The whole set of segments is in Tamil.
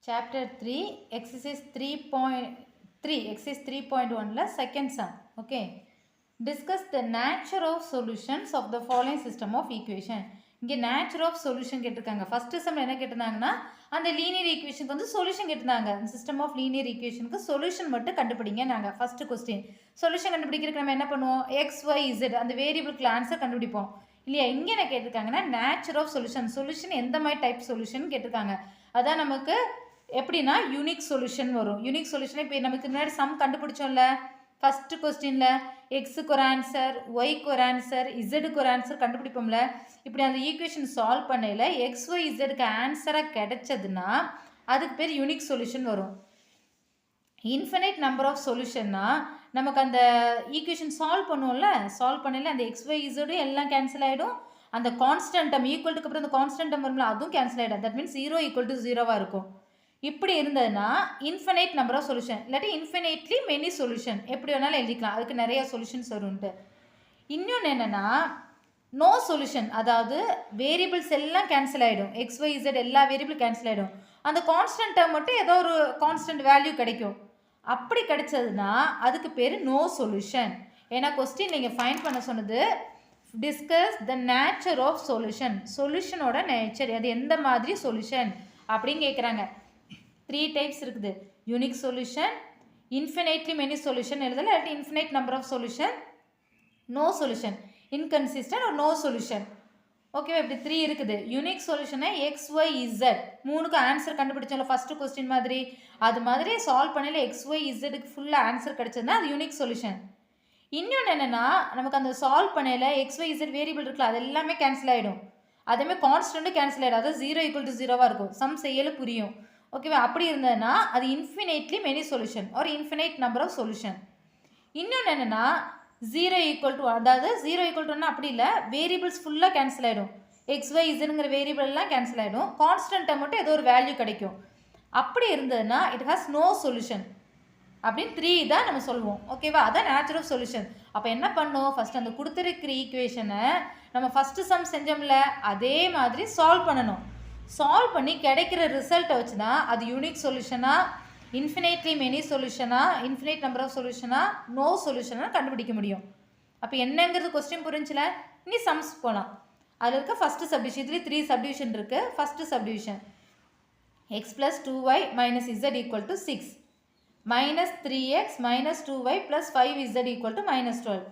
Chapter 3, exercise 3.3, exercise 3.1 second sum. Okay. Discuss the nature of solutions of the following system of equation. இங்கே nature of solution கேட்டிருக்காங்க. ஃபர்ஸ்ட் சம்ல என்ன கேட்டிருந்தாங்கன்னா அந்த லீனியர் ஈக்குவேஷனுக்கு வந்து சொல்யூஷன் கேட்டிருந்தாங்க. சிஸ்டம் ஆஃப் லீனியர் ஈக்குவேஷனுக்கு சொல்யூஷன் மட்டும் கண்டுபிடிங்க நாங்கள் ஃபர்ஸ்ட் கொஸ்டின். சொல்யூஷன் கண்டுபிடிக்கிறதுக்கு நம்ம என்ன பண்ணுவோம், எக்ஸ் ஒய் இசட் அந்த வேரியபிளுக்கு ஆன்சர் கண்டுபிடிப்போம் இல்லையா. இங்கே என்ன கேட்டிருக்காங்கன்னா நேச்சர் ஆஃப் சொல்யூஷன், சொல்யூஷன் எந்த மாதிரி டைப் சொல்யூஷன் கேட்டிருக்காங்க. அதான் நமக்கு எப்படின்னா யூனிக் சொல்யூஷன் வரும். யூனிக் சொல்யூஷன் இப்போ நமக்கு முன்னாடி சம் கண்டுபிடிச்சோம்ல ஃபஸ்ட்டு கொஸ்டினில் எக்ஸுக்கு ஒரு ஆன்சர், ஒய்க்கு ஒரு ஆன்சர், இசடுக்கு ஒரு ஆன்சர் கண்டுபிடிப்போம்ல. இப்படி அந்த ஈக்குவேஷன் சால்வ் பண்ணையில் எக்ஸ் ஒய் இசடுக்கு ஆன்சராக கிடைச்சதுன்னா அதுக்கு பேர் யூனிக் சொல்யூஷன் வரும். இன்ஃபினைட் நம்பர் ஆஃப் சொல்யூஷன்னா நமக்கு அந்த ஈக்குவேஷன் சால்வ் பண்ணுவோம்ல, சால்வ் பண்ணையில் அந்த எக்ஸ் ஒய் இசடும் எல்லாம் கேன்சல் ஆகிடும். அந்த கான்ஸ்டன்ட் டம் ஈக்குவல்ட்டுக்கு அப்புறம் அந்த கான்ஸ்டன்ட் டம் வரும்ல அதுவும் கேன்சல் ஆகிடும். தட் மீன்ஸ் 0 ஈக்குவல் டு 0வாக இருக்கும். இப்படி இருந்ததுன்னா இன்ஃபினைட் நம்பர் ஆஃப் சொல்யூஷன், இல்லாட்டி இன்ஃபினைட்லி மெனி சொல்யூஷன் எப்படி வேணாலும் எழுதிக்கலாம். அதுக்கு நிறைய சொல்யூஷன்ஸ் வரும்ட்டு. இன்னொன்று என்னென்னா நோ சொல்யூஷன், அதாவது வேரியபிள்ஸ் எல்லாம் கேன்சல் ஆகிடும். எக்ஸ் ஒய் இசட் எல்லா வேரியபிளும் கேன்சல் ஆகிடும். அந்த கான்ஸ்டன்ட் டேர்ம் மட்டும் ஏதோ ஒரு கான்ஸ்டன்ட் வேல்யூ கிடைக்கும். அப்படி கிடைச்சதுன்னா அதுக்கு பேர் நோ சொல்யூஷன். ஏன்னா கொஸ்டின் நீங்கள் ஃபைண்ட் பண்ண சொன்னது discuss the nature of solution, சொல்யூஷனோட நேச்சர், அது எந்த மாதிரி சொல்யூஷன் அப்படின்னு கேட்குறாங்க. 3 டைப்ஸ் இருக்குது. Unique solution, infinitely many solution எழுதல, இல்லாட்டி infinite number of solution, no solution, inconsistent ஒரு நோ சொல்யூஷன். ஓகேவா, இப்படி 3 இருக்குது. யூனிக் சொல்யூஷனை எக்ஸ் ஒய் இசட் மூணுக்கு ஆன்சர் கண்டுபிடிச்சோம்ல ஃபஸ்ட்டு கொஸ்டின் மாதிரி, அது மாதிரி சால்வ் பண்ணல எக்ஸ் ஒய் இசட்டுக்கு ஃபுல்லாக ஆன்சர் கிடைச்சதுன்னா அது யூனிக் சொல்யூஷன். இன்னொன்று என்னென்னா நமக்கு அந்த சால்வ் பண்ணையில் எக்ஸ் ஒய் இசட் வேரியபிள் இருக்குல்ல அது எல்லாமே கேன்சல் ஆகிடும். அதேமாதிரி கான்ஸ்டன்ட்டும் கேன்சல் ஆகிடும். அதாவது 0 ஈக்குவல் டு 0வாக இருக்கும். சம் செய்யல புரியும். ஓகேவா, அப்படி இருந்ததுன்னா அது இன்ஃபினைட்லி மெனி சொல்யூஷன் ஒரு இன்ஃபினைட் நம்பர் ஆஃப் சொல்யூஷன். இன்னொன்று என்னென்னா 0 ஈக்குவல் டு, அதாவது 0 ஈக்குவல் டுன்னா அப்படி இல்லை, வேரியபிள்ஸ் ஃபுல்லாக கேன்சல் ஆகிடும். எக்ஸ் ஒய் இசட்ங்கிற வேரியபிள் எல்லாம் கேன்சல் ஆகிடும். கான்ஸ்டன்ட்டை மட்டும் ஏதோ ஒரு வேல்யூ கிடைக்கும். அப்படி இருந்ததுன்னா இட் ஹாஸ் நோ சொல்யூஷன் அப்படின்னு 3 தான் நம்ம சொல்லுவோம். ஓகேவா, அதான் நேச்சர் ஆஃப் சொல்யூஷன். அப்போ என்ன பண்ணோம், ஃபஸ்ட் அந்த கொடுத்துருக்கிற ஈக்குவேஷனை நம்ம ஃபஸ்ட்டு சம் செஞ்சோம்ல அதே மாதிரி சால்வ் பண்ணணும். சால்வ் பண்ணி கிடைக்கிற ரிசல்ட்டை வச்சு தான் அது யூனிக் சொல்யூஷனா, இன்ஃபினைட்லி மெனி சொல்யூஷனா, இன்ஃபினைட் நம்பர் ஆஃப் சொல்யூஷனா, நோ சொல்யூஷனா கண்டுபிடிக்க முடியும். அப்போ என்னங்கிறது கொஸ்டின் புரிஞ்சில. இனி சம்ஸ் போகலாம். அதில் இருக்க ஃபஸ்ட்டு சப்டிவிஷன், இதுலேயே 3 சப்டிவிஷன் இருக்குது. First subdivision X plus 2y minus Z equal to 6 minus 3x minus 2y plus 5z equal to minus 12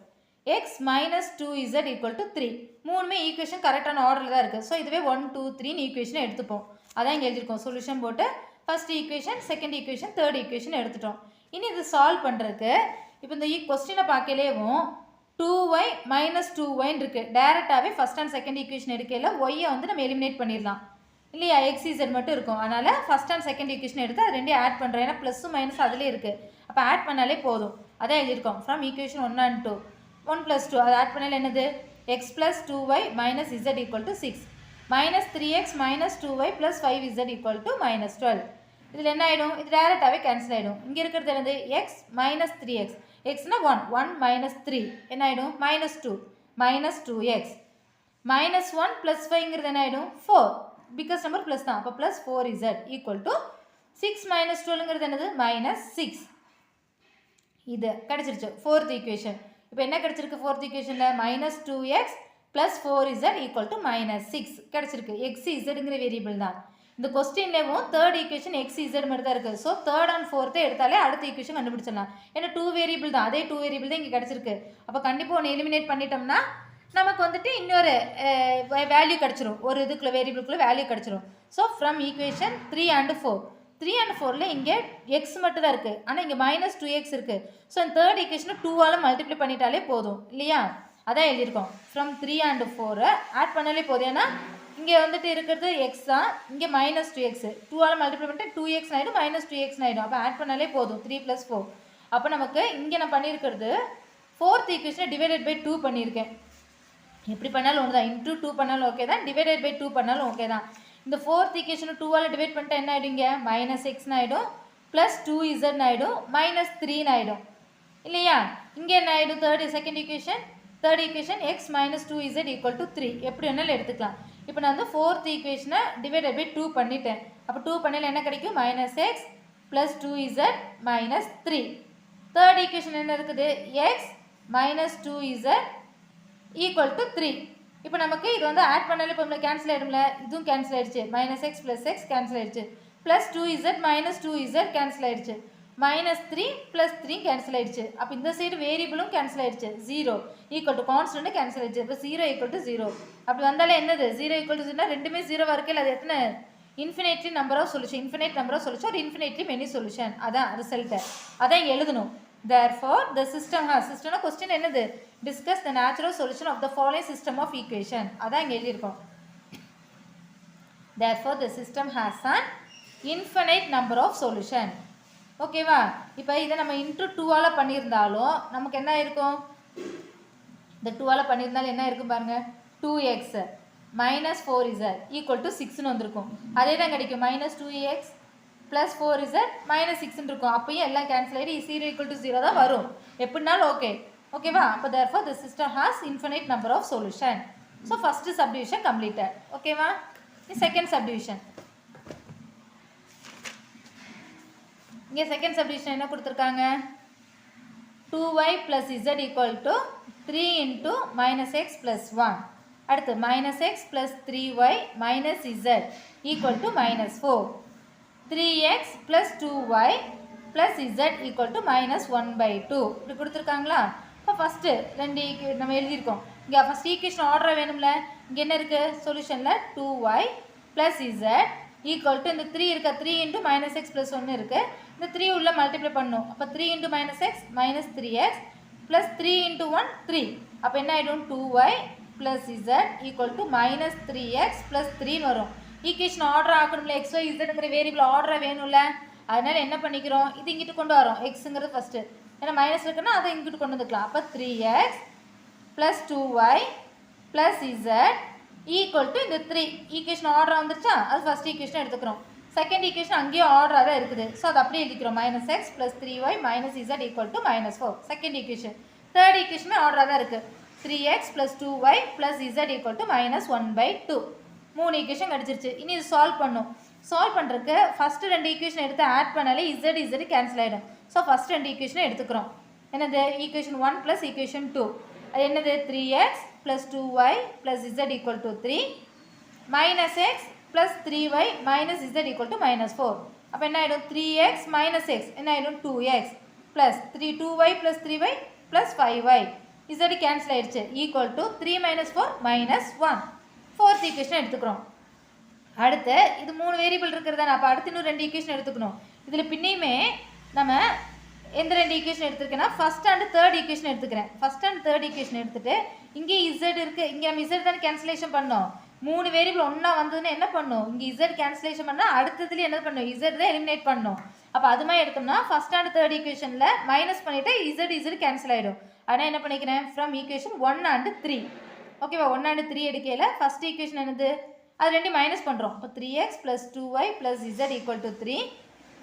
x minus 2z equal to 3. மூணுமே ஈக்குவேஷன் கரெக்டான ஆர்டரில் தான் இருக்குது. ஸோ இதுவே 1 2 3 ஈக்குவேஷனை எடுத்துப்போம். அதான் இங்கே எழுதியிருக்கோம். சொல்யூஷன் போட்டு first equation, second equation, third equation எடுத்துட்டோம். இனி இது சால்வ் பண்ணுறதுக்கு இப்போ இந்த கொஸ்டினை பார்க்கலேவும் 2y மைனஸ் 2yன்னு இருக்குது. டேரெக்டாகவே ஃபஸ்ட் அண்ட் செகண்ட் ஈக்குவேஷன் எடுக்கையில் ஒய்யை வந்து நம்ம எலிமினேட் பண்ணிடலாம் இல்லையா. எக்ஸிசட் மட்டும் இருக்கும். அதனால் ஃபஸ்ட் அண்ட் செகண்ட் ஈக்குவேஷன் எடுத்து அது ரெண்டையும் ஆட் பண்ணுறேன். ஏன்னா ப்ளஸ்ஸும் மைனஸ் அதிலே இருக்குது. அப்போ ஆட் பண்ணாலே போதும். அதான் எழுதியிருக்கோம். ஃப்ரம் ஈக்குவேஷன் 1 and 2 1 + 2 அது ஆட் பண்ணாலே என்னது, X plus 2y minus Z equal to 6 minus 3x minus 2y plus 5z equal to minus 12. இதில் என்ன ஆகிடும், இது டேரெக்டாகவே கேன்சல் ஆகிடும். இங்கே இருக்கிறது என்னது, எக்ஸ் மைனஸ் 3x, எக்ஸ்னா 1 1 மைனஸ் 3 என்ன ஆகிடும், minus 2 minus 2x minus 1 plus 5ங்கிறது என்ன ஆகிடும் 4 பிகாஸ் நம்பர் ப்ளஸ் தான். அப்போ plus 4z equal to 6 minus 12ங்கிறது என்னது மைனஸ் 6. இது கிடச்சிருச்சு ஃபோர்த் ஈக்குவேஷன். இப்போ என்ன கிடச்சிருக்கு ஃபோர்த் ஈக்குவேஷனில், minus 2x plus 4z equal to minus 6 கிடச்சிருக்கு. எக்ஸ் இசடுங்கிற வேரியபிள் தான். இந்த கொஸ்டின்லேயும் தேர்ட் ஈக்குவேஷன் எக்ஸ் இசட் மாதிரி தான் இருக்குது. ஸோ தேர்ட் அண்ட் ஃபோர்த்தை எடுத்தாலே அடுத்த ஈக்குவேஷன் கண்டுபிடிச்சிடலாம். ஏன்னா 2 வேரியபிள் தான், அதே 2 வேரியபிள் தான் இங்கே கிடச்சிருக்கு. அப்போ கண்டிப்பாக ஒன்று எலிமினேட் பண்ணிட்டோம்னா நமக்கு வந்துட்டு இன்னொரு வேல்யூ கிடச்சிரும். ஒரு இதுக்குள்ள வேரியபிளுக்குள்ள வேல்யூ கிடச்சிரும். So from equation 3 and 4 3 and 4ல் இங்கே எக்ஸ் மட்டும் தான் இருக்குது. ஆனால் இங்கே மைனஸ் 2x இருக்குது. ஸோ இந்த தேர்ட் ஈக்குவேஷனை 2ஆல் மல்டிப்ளை பண்ணிட்டாலே போதும் இல்லையா. அதான் எழுதியிருக்கோம். ஃப்ரம் 3 and 4 ஆட் பண்ணாலே போதும். ஏன்னா இங்கே வந்துட்டு இருக்கிறது எக்ஸ் தான், இங்கே மைனஸ் 2x 2ஆல் மல்டிப்ளை பண்ணிட்டு 2x ஆகிடும், மைனஸ் 2x ஆகிடும். அப்போ ஆட் பண்ணாலே போதும் 3 + 4. அப்போ நமக்கு இங்கே நான் பண்ணியிருக்கிறது ஃபோர்த் ஈக்குவேஷனை டிவைடட் பை 2 பண்ணியிருக்கேன். எப்படி பண்ணாலும் ஒன்று தான், இன்டூ 2 பண்ணாலும் ஓகே தான், டிவைடட் பை 2 பண்ணாலும் ஓகே தான். இந்த ஃபோர்த் ஈக்குவேஷனை 2ஆல் டிவைட் பண்ணிட்டா என்ன ஆகிடும், இங்கே மைனஸ் எக்ஸ்னு ஆகிடும், ப்ளஸ் 2z ஆகிடும், மைனஸ் 3ன்னு ஆகிடும் இல்லையா. இங்கே என்ன ஆகிடும், third equation X minus 2z equal to 3 எப்படி வேணாலும் எடுத்துக்கலாம். இப்போ நான் வந்து ஃபோர்த் ஈக்குவேஷனை டிவைடட் பை 2 பண்ணிட்டேன். அப்போ 2 பண்ணல என்ன கிடைக்கும்? -x + 2z - 3. தேர்ட் ஈக்குவேஷன் என்ன இருக்குது? x - 2z = 3. இப்போ நமக்கு இது வந்து ஆட் பண்ணாலே இப்போ நம்மளுக்கு கேன்சல் ஆகிடும்ல, இதுவும் கேன்சல் ஆகிடுச்சு. -x + x கேன்சல் ஆகிடுச்சு, ப்ளஸ் 2z - 2z கேன்சல் ஆகிடுச்சு, -3 + 3 கேன்சல் ஆகிடுச்சு. அப்போ இந்த சைடு வேரியபிளும் கேன்சல் ஆகிடுச்சு. 0 = கான்ஸ்டன்ட் கேன்சல் ஆகிடுச்சு. இப்போ 0 = 0. அப்படி வந்தாலே என்னது? 0 = 0னா ரெண்டுமே 0 வரைக்கும் அது எத்தனை? Infinitely number of solution. Infinite number of solution ஒரு இன்ஃபினிட்லி மெனி சொல்யூஷன். அதான் ரிசல்ட்டு. அதான் எழுதணும். Therefore, the system has systemனா question என்னது? Discuss the natural solution of the following system of equation. அதான் இங்கே எழுதியிருக்கோம். Therefore, the system has an infinite number of solution. ஓகேவா? இப்போ இதை நம்ம இன்ட்டு 2ஆல் பண்ணியிருந்தாலும் நமக்கு என்ன இருக்கும்? இந்த 2ஆல் பண்ணியிருந்தாலும் என்ன இருக்கும் பாருங்கள். 2x - 4z = 6ன்னு வந்திருக்கும். அதே தான் கிடைக்கும். -2x + 4z - 6ன்னு இருக்கும். அப்பயும் எல்லாம் கேன்சல் ஆகிடு. 0 = 0 தான் வரும். எப்படினாலும் ஓகே. ஓகேவா? அப்போ therefore the system has infinite number of solution. So first subdivision completed. ஓகேவா? Second subdivision. இங்கே செகண்ட் சப்டிவிஷன் என்ன கொடுத்துருக்காங்க? 2y + z = 3 × -x + 1. அடுத்து -x + 3y - z = -4. 3x + 2y + z = -1/2. இப்படி கொடுத்துருக்காங்களா? இப்போ ஃபஸ்ட்டு ரெண்டு நம்ம எழுதியிருக்கோம். இங்கே ஃபஸ்ட் ஈக்குவேஷன் ஆர்டராக வேணும்ல. இங்கே என்ன இருக்குது? சொல்யூஷனில் 2y + z = இந்த 3 இருக்கா? 3 × -x + 1 இருக்குது. இந்த 3 உள்ள மல்டிப்ளை பண்ணணும். அப்போ 3 × -x - 3x + 3 × 1 3. அப்போ என்ன ஆகிடும்? 2y + z = -3x + 3 வரும். ஈக்குவேஷன் ஆர்டர் ஆக்கணும்ல. எக்ஸ் ஒய் இசட்ங்கிற வேரியபிள் ஆர்டராக வேணும்ல. அதனால் என்ன பண்ணிக்கிறோம்? இது இங்கிட்டு கொண்டு வரோம். எக்ஸுங்கிறது ஃபஸ்ட்டு. ஏன்னா மைனஸ் இருக்குன்னா அதை இங்கிட்டு கொண்டு வந்துக்கலாம். அப்போ 3x + 2y + z = இந்த 3. ஈக்குவேஷன் ஆர்டராக வந்துருச்சா? அது ஃபஸ்ட் ஈக்குவேஷன் எடுத்துக்கிறோம். செகண்ட் ஈக்குவேஷன் அங்கேயும் ஆர்டராக தான் இருக்குது. ஸோ அது அப்படியே எழுதிக்கிறோம். -x + 3y - z = -4. Second equation. Third ஈக்குவேஷனுமே ஆர்டராக தான் இருக்குது. 3x + 2y + z = -1/2. 3 ஈக்குவேஷன் கிடச்சிருச்சு. இனி இது சால்வ் பண்ணும். சால்வ் பண்ணுறதுக்கு ஃபஸ்ட்டு ரெண்டு ஈக்குவேஷன் எடுத்து ஆட் பண்ணாலே z கேன்சல் ஆகிடும். ஸோ ஃபஸ்ட் ரெண்டு ஈக்குவேஷனை எடுத்துக்கிறோம். என்னது? Equation 1 + equation 2. அது என்னது? 3x + 2y + z = 3, -x + 3y - z = -4. அப்போ என்ன ஆகிடும்? 3x - x என்ன ஆகிடும்? 2x + 2y + 3y + 5y. z cancel ஆகிடுச்சு. = 3 - 4 -1. ஃபோர்த் ஈக்குவேஷன் எடுத்துக்கிறோம். அடுத்து இது 3 வேரியபிள் இருக்கிறதா? அப்போ அடுத்து இன்னும் 2 ஈக்குவேஷன் எடுத்துக்கணும். இதில் பின்னையுமே நம்ம எந்த 2 ஈக்குவேஷன் எடுத்துருக்கேன்னா ஃபஸ்ட் அண்ட் தேர்ட் ஈக்குவேஷன் எடுத்துக்கிறேன். ஃபஸ்ட் அண்ட் தேர்ட் ஈக்குவேஷன் எடுத்துகிட்டு இங்கே z இருக்குது. இங்கே நம்ம z தானே கேன்சலேஷன் பண்ணோம். 3 வேரியபிள் ஒன்றா வந்ததுன்னு என்ன பண்ணும்? இங்கே z கேன்சலேஷன் பண்ணால் அடுத்ததுலேயே என்ன பண்ணும்? z தான் எலிமினேட் பண்ணணும். அப்போ அது மாதிரி எடுத்தோம்னா ஃபஸ்ட் அண்ட் தேர்ட் ஈக்குவேஷனில் மைனஸ் பண்ணிவிட்டு z கேன்சல் ஆகிடும். ஆனால் என்ன பண்ணிக்கிறேன்? From equation 1 and 3. ஓகேவா? 1 and 3 எடுக்கையில் ஃபஸ்ட் ஈக்குவேஷன் என்னது? அது ரெண்டையும் மைனஸ் பண்ணுறோம். இப்போ 3x + 2y + z = 3,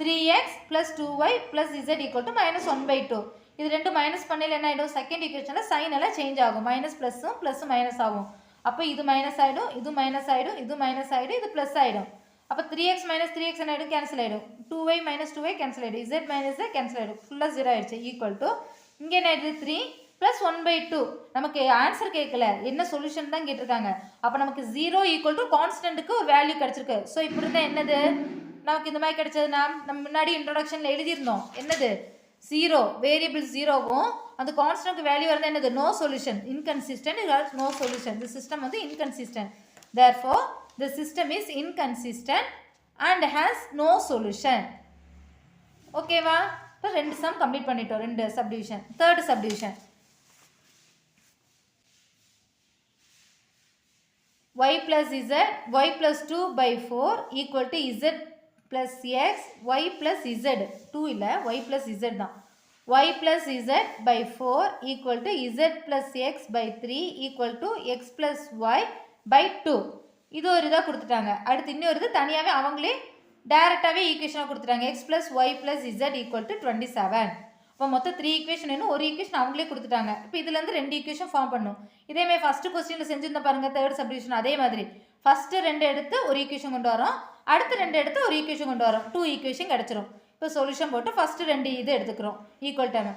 3x + 2y + z = -1/2. இது ரெண்டும் மைனஸ் பண்ணையில் என்ன ஆகிடும்? செகண்ட் ஈக்குவேஷனில் சைன் எல்லாம் சேஞ்ச் ஆகும். மைனஸ் ப்ளஸ்ஸும் மைனஸ் ஆகும். அப்போ இது மைனஸ் ஆகிடும், இது மைனஸ் ஆகிடும், இது மைனஸ் ஆகிடும், இது ப்ளஸ் ஆகிடும். அப்போ 3x - 3x என்ன ஆகிடும்? கேன்சல் ஆகிடும். 2y - 2y கேன்சல் ஆகிடும். z - z கேன்சல் ஆகிடும். ஃபுல்லாக 0 ஆகிடுச்சு. இங்கே என்ன ஆகிடுது? 3 + 1/2. நமக்கு ஆன்சர் கேட்கல, என்ன சொல்யூஷன் தான் கேட்டிருக்காங்க. அப்போ நமக்கு 0 = கான்ஸ்டன்ட்டுக்கு ஒரு வேல்யூ கிடச்சிருக்கு. ஸோ இப்படி இருந்தால் என்னது? நமக்கு இந்த மாதிரி கிடைச்சதுன்னா நம்ம முன்னாடி இன்ட்ரோடக்ஷனில் எழுதியிருந்தோம். என்னது? 0 வேரியபிள் 0வும் அந்த கான்ஸ்டன்ட்க்கு வேல்யூ இருந்தால் என்னது? No solution. Inconsistent, no solution. இந்த சிஸ்டம் வந்து inconsistent. therefore the system is inconsistent and has no solution. ஓகேவா? இப்போ 2 சம் கம்ப்ளீட் பண்ணிட்டோம். 2 subdivision. Third subdivision y + z y + 2/4 = z + x y + z 2 இல்லை y + z தான். y + z/4 = z + x/3 = x + y/2. இது ஒரு இதாக கொடுத்துட்டாங்க. அடுத்து இன்னொரு இது தனியாகவே அவங்களே டைரெக்டாகவே ஈக்குவேஷனாக கொடுத்துட்டாங்க. x + y + z = 27. இப்போ மொத்தம் 3 ஈக்குவேஷன் வேணும். ஒரு ஈக்குவேஷன் அவங்களே கொடுத்துட்டாங்க. இப்போ இதுலேருந்து 2 ஈக்குவேஷன் ஃபார்ம் பண்ணும். இதேமாதிரி ஃபஸ்ட்டு கொஸ்டினில் செஞ்சுருந்தா பாருங்கள். தேர்ட் சப்டிவிஷன் அதே மாதிரி ஃபஸ்ட்டு 2 எடுத்து ஒரு ஈக்குவேஷன் கொண்டு வரோம், அடுத்து 2 எடுத்து ஒரு ஈக்குவேஷன் கொண்டு வரோம், 2 ஈக்குவேஷன் கிடச்சிரும். இப்போ சொல்யூஷன் போட்டு ஃபஸ்ட்டு 2 இது எடுத்துக்கிறோம். Equal time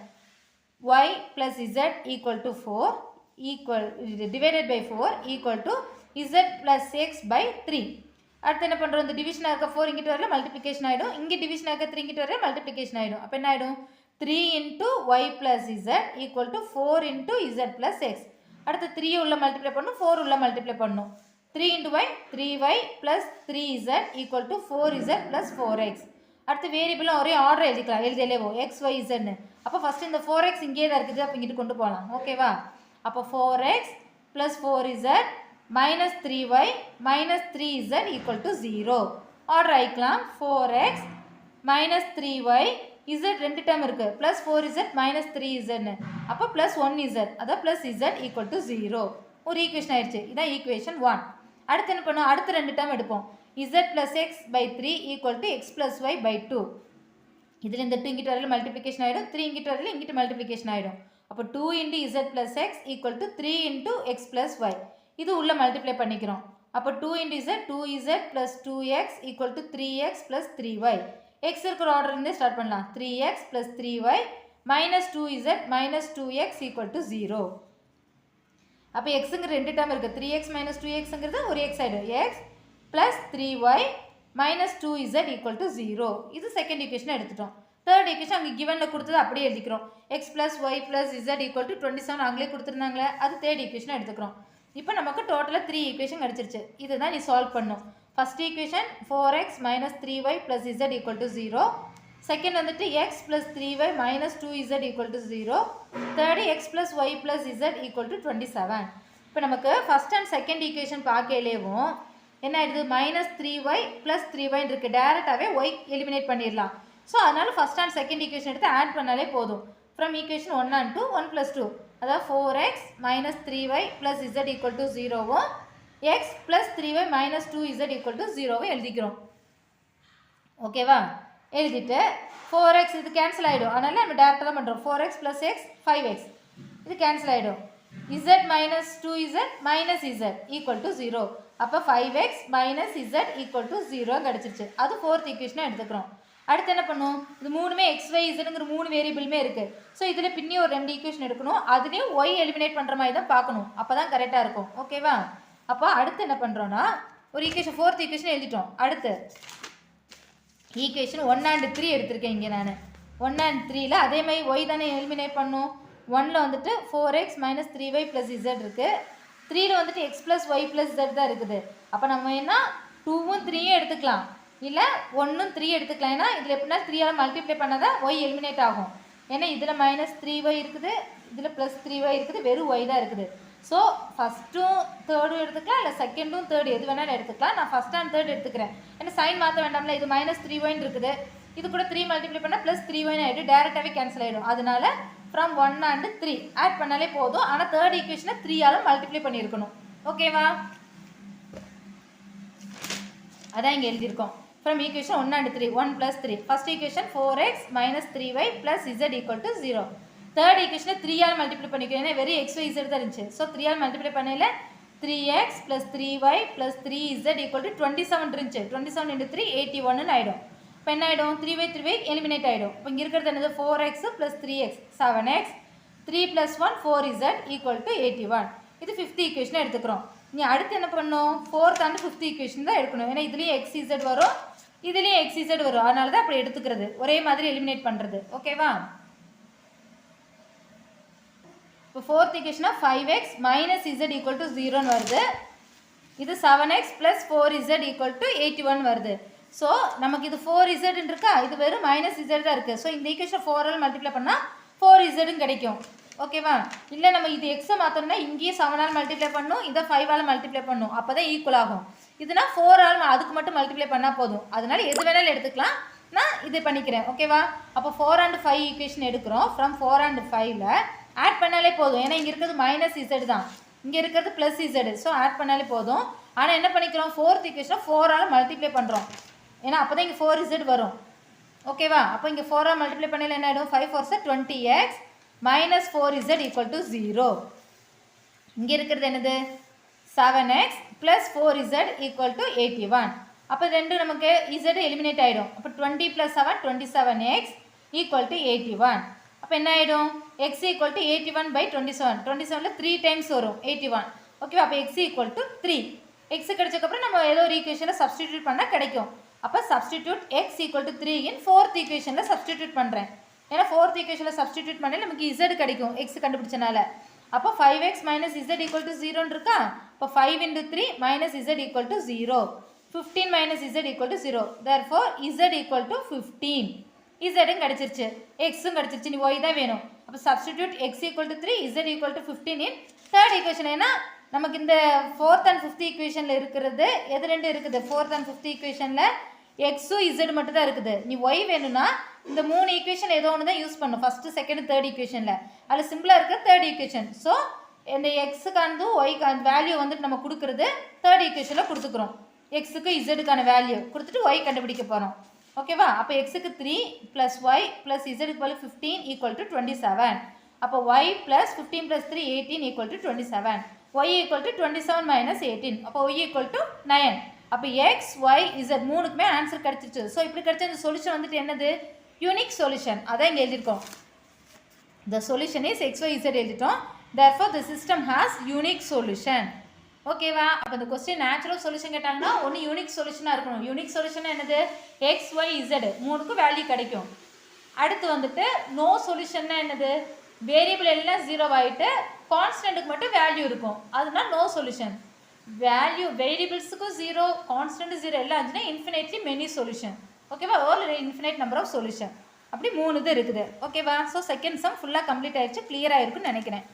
y plus z equal to 4 equal divided by 4 equal to z plus x by 3. அடுத்து என்ன பண்ணுறோம், இந்த டிவிஷனாக இருக்க 4 இங்கிட்டு வரல மல்டிப்ளிகேஷன் ஆகிடும், இங்கே டிவிஷனாக இருக்க 3 இங்கிட்டு வரல மல்டிப்ளிகேஷன் ஆகிடும். அப்போ என்ன ஆகிடும், 3 into y plus z equal to 4 into z plus x. அடுத்து 3 உள்ள மல்டிப்ளை பண்ணணும், 4 உள்ள மல்டிப்ளை பண்ணணும். 3 into y 3y plus 3z equal to 4z plus 4x. அடுத்து வேரியபிளும் ஒரே ஆர்டர் எழுதிக்கலாம், எழுதியலேவோ எக்ஸ் ஒய் இசட்னு. அப்போ ஃபஸ்ட்டு இந்த 4x இங்கே தான் இருக்குது, அப்போ இங்கிட்டு கொண்டு போகலாம். ஓகேவா? அப்போ 4x plus 4z minus 3y minus 3z equal to 0. Order ஆகிக்கலாம். 4x minus 3y z 2 term இருக்குது, plus 4z minus 3zன்னு. அப்போ plus 1z, அதான் plus z equal to 0. ஒரு ஈக்குவேஷன் ஆயிடுச்சு. இதான் ஈக்குவேஷன் 1. அடுத்து என்ன பண்ணுவோம், அடுத்து 2 டேர்ம் எடுப்போம். z plus x by 3 equal to x plus y by 2. இதில் இந்த 2 இங்கிட்டு வரல மல்டிப்ளிகேஷன் ஆகிடும், 3 இங்கிட்டு வரல இங்கிட்டு மல்டிப்ளிகேஷன் ஆகிடும். அப்போ 2 into z plus x equal to 3 into x plus y. இது உள்ள மல்டிப்ளை பண்ணிக்கிறோம். அப்போ 2 into z 2z plus 2x equal to 3x plus 3y. x இருக்கிற ஆர்டர் இருந்தே ஸ்டார்ட் பண்ணலாம். 3x plus 3y minus 2z minus 2x equal to 0. அப்போ xங்கிற 2 டேர்ம் இருக்குது, 3x minus 2xங்கிறது ஒரு x ஆகிடும். x plus 3y minus 2z equal to 0. இது செகண்ட் ஈக்குவேஷன் எடுத்துட்டோம். தேர்ட் ஈக்குவேஷன் அங்கே கிவனில் கொடுத்தது அப்படியே எழுதிக்கிறோம். x plus y plus z equal to 27 அங்களே கொடுத்துருந்தாங்களே, அது தேர்ட் ஈக்குவேஷன் எடுத்துக்கிறோம். இப்போ நமக்கு டோட்டலாக 3 ஈக்குவேஷன் கிடச்சிருச்சு. இதுதான் நீ சால்வ் பண்ணும். First equation 4x minus 3y plus z equal to 0. Second வந்துட்டு x plus 3y minus 2z equal to 0. Third x plus y plus z equal to 27. இப்போ நமக்கு ஃபஸ்ட் அண்ட் செகண்ட் ஈக்குவேஷன் பார்க்கலேவும் என்ன ஆயிடுது, மைனஸ் 3y ப்ளஸ் 3y இருக்குது, டேரெக்டாகவே y எலிமினேட் பண்ணிடலாம். ஸோ அதனால் ஃபஸ்ட் அண்ட் செகண்ட் ஈக்குவேஷன் எடுத்து ஆட் பண்ணாலே போதும். ஃப்ரம் ஈக்குவேஷன் 1 and 2 1 plus 2, அதாவது 4x minus 3y plus z equal to 0வும் x plus 3y minus 2z equal to 0வும் எழுதிக்கிறோம். ஓகேவா? எழுதிட்டு 4x இது கேன்சல் ஆகிடும், அதனால் நம்ம டேரெக்டாக தான் பண்ணுறோம். 4x plus x 5x இது கேன்சல் ஆகிடும். z minus 2z minus z equal to 0. அப்போ 5x minus z equal to 0 கிடச்சிருச்சு. அது ஃபோர்த் ஈக்குவேஷனாக எடுத்துக்கிறோம். அடுத்து என்ன பண்ணும், இது மூணுமே எக்ஸ் ஒய் இசட்ங்கிற 3 வேரியபிளுமே இருக்குது. ஸோ இதில் பின்னி ஒரு 2 ஈக்குவேஷன் எடுக்கணும், அதுலேயும் ஒய் எலிமினேட் பண்ணுற மாதிரி தான் பார்க்கணும், அப்போ தான் கரெக்டாக இருக்கும். ஓகேவா? அப்போ அடுத்து என்ன பண்ணுறோன்னா ஒரு ஈக்குவேஷன் ஃபோர்த் ஈக்குவேஷன் எழுதிட்டோம். அடுத்து ஈக்குவேஷன் 1 and 3 எடுத்திருக்கேன் இங்கே நான். 1 and 3ல் அதே மாதிரி ஒய் தானே எலிமினேட் பண்ணும். 1ல் வந்துட்டு 4x minus 3y plus z இருக்குது, 3ல் வந்துட்டு x plus y plus z தான் இருக்குது. அப்போ நம்ம என்ன 2வும் 3யும் எடுத்துக்கலாம், இல்லை 1ம் 3 எடுத்துக்கலாம். ஏன்னா இதில் எப்படின்னா 3ஆல் மல்டிப்ளை பண்ணால் தான் y எலிமினேட் ஆகும். ஏன்னா இதில் மைனஸ் 3y இருக்குது, இதில் ப்ளஸ் 3y இருக்குது, வெறும் y தான் இருக்குது. ஸோ ஃபஸ்ட்டும் தேர்டும் எடுத்துக்கலாம், இல்லை செகண்டும் தேர்டு எது வேணாலும் எடுத்துக்கலாம். நான் ஃபஸ்ட் அண்ட் தேர்ட் எடுத்துக்கிறேன், ஏன்னா சைன் மாற்ற வேண்டாம்ல. இது மைனஸ் 3y இருக்குது, இது கூட 3 மல்டிப்ளை பண்ணால் ப்ளஸ் 3y ஆகிடும், டேரெக்டாகவே கேன்சல் ஆகிடும். அதனால ஃப்ரம் 1 and 3 ஆட் பண்ணாலே போதும். ஆனால் தேர்ட் ஈக்குவேஷனை 3ஆல் மல்டிப்ளை பண்ணியிருக்கணும். ஓகேவா? அதான் இங்கே எழுதியிருக்கோம். From equation 1 and 3 1 plus 3. First equation 4x minus 3y plus z equal to 0. Third ஈக்குவேஷனை 3ஆல் மல்டிப்ளை பண்ணிக்கிறோம், ஏன்னா வெறும் x y z தான் இருந்துச்சு. ஸோ 3ஆல் மல்டிப்ளை பண்ணல 3x plus 3y plus 3z equal to 27 இருந்துச்சு. 27 into 3 81 ஆகிடும். இப்போ என்ன ஆகிடும், 3y 3y எலிமினேட் ஆகிடும். இப்போ இங்கே இருக்கிறது என்னது, 4x plus 3x 7x 3 plus 1 4z equal to 81. இது ஃபிஃப்த் ஈக்குவேஷனை எடுத்துக்கிறோம். நீ அடுத்து என்ன பண்ணணும், ஃபோர்த் அண்ட் ஃபிஃப்த் ஈக்குவேஷன் தான் எடுக்கணும். ஏன்னா இதுலேயும் xz வரும், இதுலேயும் xz வரும், அதனால தான் அப்படி எடுத்துக்கிறது, ஒரே மாதிரி எலிமினேட் பண்ணுறது. ஓகேவா? இப்போ ஃபோர்த் ஈக்குவேஷனா 5x minus z equal to 0ன்னு வருது. இது 7x plus 4z equal to 81 வருது. ஸோ நமக்கு இது 4z இருக்கா, இது வெறும் மைனஸ் z தான் இருக்குது. ஸோ இந்த ஈக்குவேஷன் 4ஆல் மல்டிப்ளை பண்ணால் 4zன்னு கிடைக்கும். ஓகேவா? இல்லை நம்ம இது எக்ஸை மாற்றணும்னா இங்கேயும் 7ஆல் மல்டிப்ளை பண்ணணும், இதை 5ஆல் மல்டிப்ளை பண்ணணும், அப்போ தான் ஈக்குவல் ஆகும். இதுனா 4ஆல் அதுக்கு மட்டும் மல்டிப்ளை பண்ணால் போதும். அதனால எது வேணாலும் எடுத்துக்கலாம், நான் இதை பண்ணிக்கிறேன். ஓகேவா? அப்போ 4 and 5 ஈக்குவேஷன் எடுக்கிறோம். ஃப்ரம் 4 and 5ல் ஆட் பண்ணாலே போதும், ஏன்னா இங்கே இருக்கிறது மைனஸ் z தான், இங்கே இருக்கிறது ப்ளஸ் z. ஸோ ஆட் பண்ணாலே போதும். ஆனால் என்ன பண்ணிக்கிறோம், ஃபோர்த் ஈக்குவேஷனை 4ஆல் மல்டிப்ளை பண்ணுறோம், ஏன்னா அப்போ தான் இங்கே 4z வரும். ஓகேவா? அப்போ இங்கே 4ஆல் மல்டிப்ளை பண்ணல என்ன ஆகிடும், 5 4 20x minus 4z equal to 0. இங்கே இருக்கிறது என்னது, 7x plus 4z equal to 81. அப்போ ரெண்டு நமக்கு z எலிமினேட் ஆகிடும். அப்போ 20 + 7 27x ஈக்குவல் டு 81. அப்போ என்ன ஆகிடும்? x equal to 81/27. 27ல் 3 டைம்ஸ் வரும் 81. ஓகேவா? அப்போ x ஈக்குவல் டு 3. x கிடைச்சக்கப்புறம் நம்ம ஏதோ ஒரு ஈக்குவேஷனில் சப்ஸ்டிடியூட் பண்ணால் கிடைக்கும். அப்போ substitute x equal to 3 in 4th ஈக்குவேஷனில் சப்ஸ்டிடியூட் பண்ணுறேன். ஏன்னா 4th ஈக்குவேஷனில் சப்ஸ்டிடியூட் பண்ணி நமக்கு z கிடைக்கும் x கண்டுபிடிச்சனால. அப்போ 5x - z ஈக்குவல் டு 0 இருக்கா? இப்போ 5 × 3 - z equal to 0. 15 - z equal to 0. therefore z equal to 15. z கிடச்சிருச்சு, எக்ஸும் கிடச்சிருச்சு, நீ y தான் வேணும். அப்போ substitute x equal to 3, z equal to 15 in 3rd equation. ஏன்னா நமக்கு இந்த 4th and 5th ஈக்குவேஷனில் இருக்கிறது எது ரெண்டு இருக்குது? 4th and 5th ஈக்குவேஷனில் எக்ஸும் z மட்டும் தான் இருக்குது. நீ y வேணும்னா இந்த 3 ஈக்குவேஷன் ஏதோ ஒன்று தான் யூஸ் பண்ணும். ஃபஸ்ட்டு, செகண்ட், தேர்ட் ஈக்குவேஷனில் அதில் சிம்பிளாக இருக்கிற தேர்ட் ஈக்குவேஷன். ஸோ இந்த எக்ஸுக்கானது ஒய்க்கான வேல்யூ வந்துட்டு நம்ம கொடுக்குறது தேர்ட் ஈக்குவேஷனில் கொடுத்துக்கிறோம். எக்ஸுக்கு இசடுக்கான வேல்யூ கொடுத்துட்டு ஒய் கண்டுபிடிக்க போகிறோம். ஓகேவா? அப்போ எக்ஸுக்கு 3 + y + z = 15 ஈக்குவல் டு 27. அப்போ y + 15 + 3 18 equal to 27. y equal to 27 - 18. அப்போ y ஈக்குவல் டு 9. அப்போ எக்ஸ் ஒய் z மூணுக்குமே ஆன்சர் கிடச்சிருச்சு. ஸோ இப்படி கிடச்ச இந்த சொல்யூஷன் வந்துட்டு என்னது? Unique solution. அதான் இங்கே எழுதியிருக்கோம். The solution is x, y, z எழுதிட்டோம். therefore the system has unique solution. ஓகேவா? அப்போ இந்த கொஸ்டின் நேச்சுரல் சொல்யூஷன் கேட்டாங்கன்னா ஒன்று யூனிக் சொல்யூஷனாக இருக்கணும். யூனிக் சொல்யூஷன் என்னது? எக்ஸ் ஒய் இசட் மூணுக்கும் வேல்யூ கிடைக்கும். அடுத்து வந்துட்டு நோ சொல்யூஷன்னா என்னது? வேரியபிள் எல்லாம் 0 ஆகிட்டு கான்ஸ்டன்ட்டுக்கு மட்டும் வேல்யூ இருக்கும், அதுதான் நோ சொல்யூஷன். வேல்யூ வேரியபிள்ஸுக்கும் 0, கான்ஸ்டன்ட் 0 எல்லாம் இருந்துச்சுன்னா இன்ஃபினைட்லி மெனி சொல்யூஷன். ஓகேவா? ஒரு இன்ஃபினைட் நம்பர் ஆஃப் சொல்யூஷன். அப்படி 3 இது இருக்குது. ஓகேவா? ஸோ செகண்ட் சம் ஃபுல்லாக கம்ப்ளீட் ஆகிடுச்சு, கிளியராக இருக்குன்னு நினைக்கிறேன்.